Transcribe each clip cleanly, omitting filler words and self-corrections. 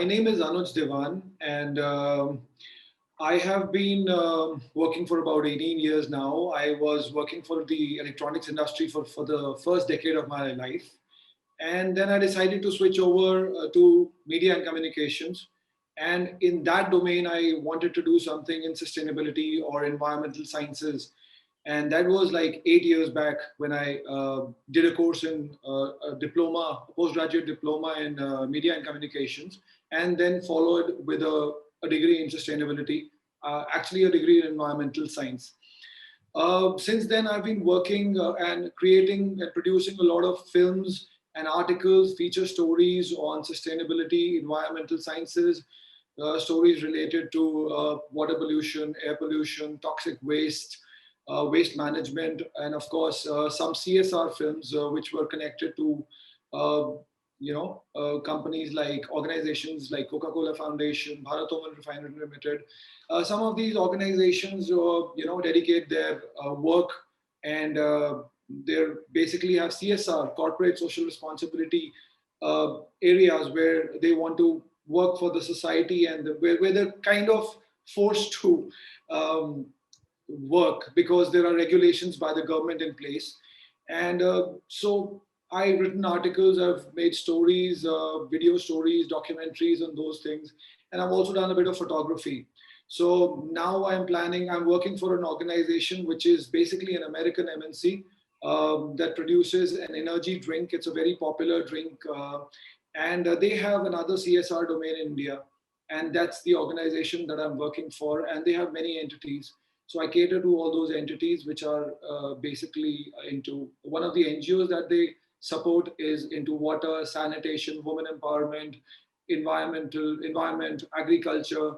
My name is Anuj Devan, and I have been working for about 18 years now. I was working for the electronics industry for the first decade of my life. And then I decided to switch over to media and communications. And in that domain, I wanted to do something in sustainability or environmental sciences. And that was like 8 years back when I did a course in a diploma, a postgraduate diploma in media and communications, and then followed with a degree in sustainability, actually a degree in environmental science. Since then, I've been working and creating and producing a lot of films and articles, feature stories on sustainability, environmental sciences, stories related to water pollution, air pollution, toxic waste, waste management, and of course, some CSR films which were connected to uh, companies like organizations like Coca-Cola Foundation, Bharat Oil Refinery Limited. Some of these organizations, dedicate their work and they basically have CSR, corporate social responsibility areas where they want to work for the society and where they're kind of forced to um, work because there are regulations by the government in place. And so I've written articles, I've made stories, video stories, documentaries on those things. And I've also done a bit of photography. So now I'm working for an organization which is basically an American MNC that produces an energy drink. It's a very popular drink. And they have another CSR domain in India. And that's the organization that I'm working for. And they have many entities. So I cater to all those entities which are basically into one of the NGOs that they support is into water, sanitation, women empowerment, environment, agriculture,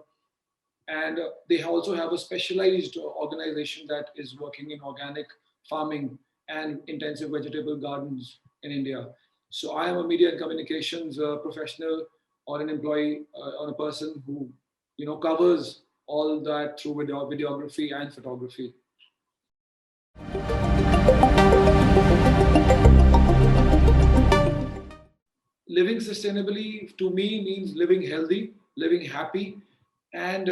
and they also have a specialized organization that is working in organic farming and intensive vegetable gardens in India. So I am a media and communications professional or an employee or a person who covers all that through videography and photography. Living sustainably to me means living healthy, living happy, and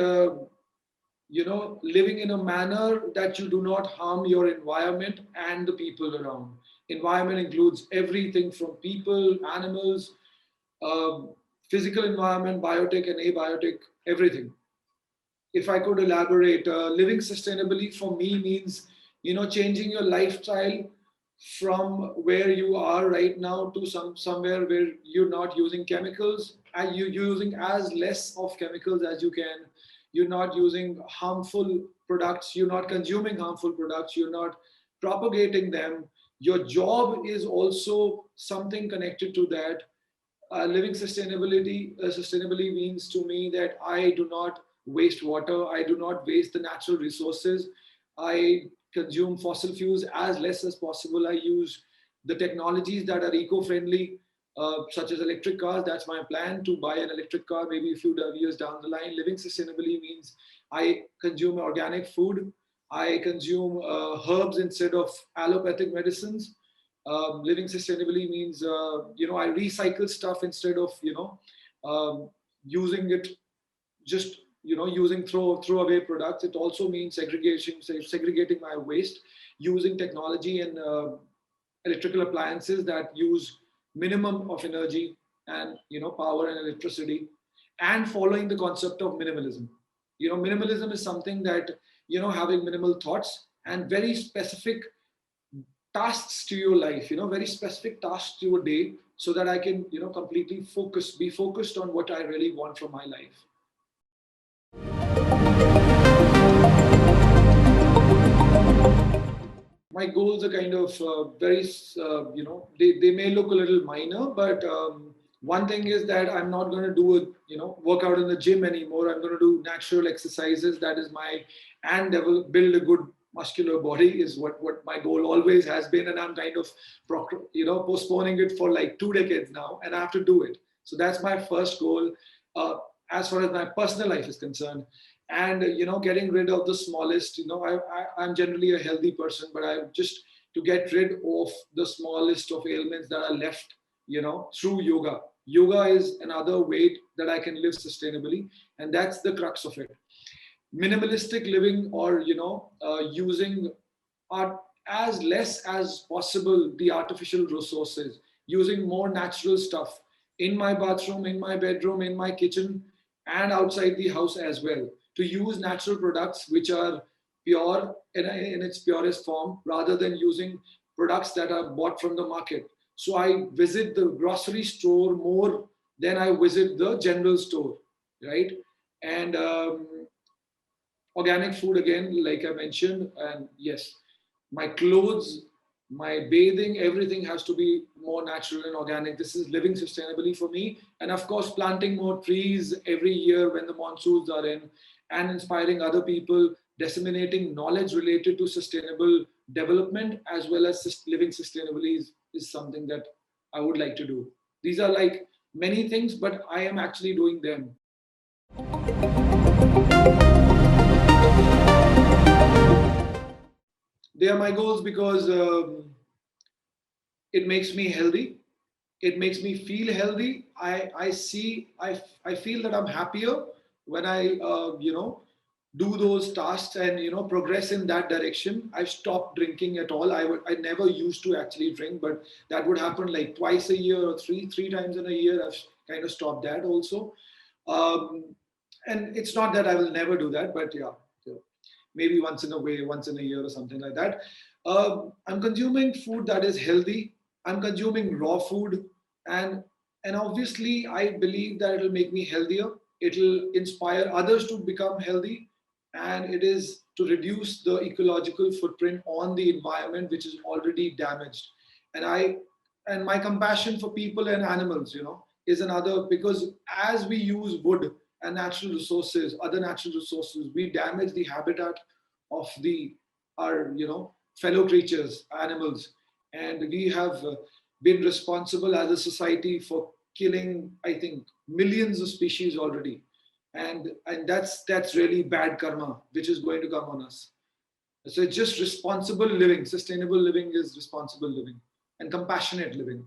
living in a manner that you do not harm your environment and the people around. Environment includes everything from people, animals, um, physical environment, biotic and abiotic, everything. If I could elaborate, living sustainably for me means, changing your lifestyle from where you are right now to somewhere where you're not using chemicals and you're using as less of chemicals as you can. You're not using harmful products. You're not consuming harmful products. You're not propagating them. Your job is also something connected to that. Living sustainably means to me that I do not waste water, I do not waste the natural resources, I consume fossil fuels as less as possible. I use the technologies that are eco-friendly, such as electric cars. That's my plan, to buy an electric car maybe a few years down the line. Living sustainably means I consume organic food, I consume herbs instead of allopathic medicines. Living sustainably means I recycle stuff instead of using it, just using throw away products. It also means segregating my waste, using technology and electrical appliances that use minimum of energy and power and electricity, and following the concept of minimalism. Minimalism is something that having minimal thoughts and very specific tasks to your life, very specific tasks to your day, so that I can completely be focused on what I really want from my life. My goals are kind of very they may look a little minor, but one thing is that I'm not going to do a work out in the gym anymore. I'm going to do natural exercises. That is my, and build a good muscular body is what my goal always has been, and I'm kind of postponing it for like 2 decades now, and I have to do it. So that's my first goal uh, as far as my personal life is concerned. And getting rid of the smallest. I'm generally a healthy person, but I just to get rid of the smallest of ailments that are left through yoga. Yoga is another way that I can live sustainably, and that's the crux of it. Minimalistic living, or using art as less as possible the artificial resources, using more natural stuff in my bathroom, in my bedroom, in my kitchen, and outside the house as well, to use natural products which are pure in its purest form, rather than using products that are bought from the market. So I visit the grocery store more than I visit the general store, right? And organic food again, like I mentioned. And yes, my clothes, my bathing, everything has to be more natural and organic. This is living sustainably for me. And of course, planting more trees every year when the monsoons are in, and inspiring other people, disseminating knowledge related to sustainable development as well as living sustainably is something that I would like to do. These are like many things, but I am actually doing them. They are my goals because it makes me healthy. It makes me feel healthy. I feel that I'm happier when I do those tasks and progress in that direction. I've stopped drinking at all. I never used to actually drink, but that would happen like twice a year or three times in a year. I've kind of stopped that also. um, and it's not that I will never do that, but yeah, yeah, maybe once in a way, once in a year or something like that. I'm consuming food that is healthy. I'm consuming raw food, and and obviously, I believe that it'll make me healthier. It'll inspire others to become healthy, and it is to reduce the ecological footprint on the environment, which is already damaged. And I and my compassion for people and animals, is another, because as we use wood and natural resources, other natural resources, we damage the habitat of the our fellow creatures, animals, and we have been responsible as a society for killing, I think, millions of species already, and that's really bad karma, which is going to come on us. So it's just responsible living. Sustainable living is responsible living and compassionate living.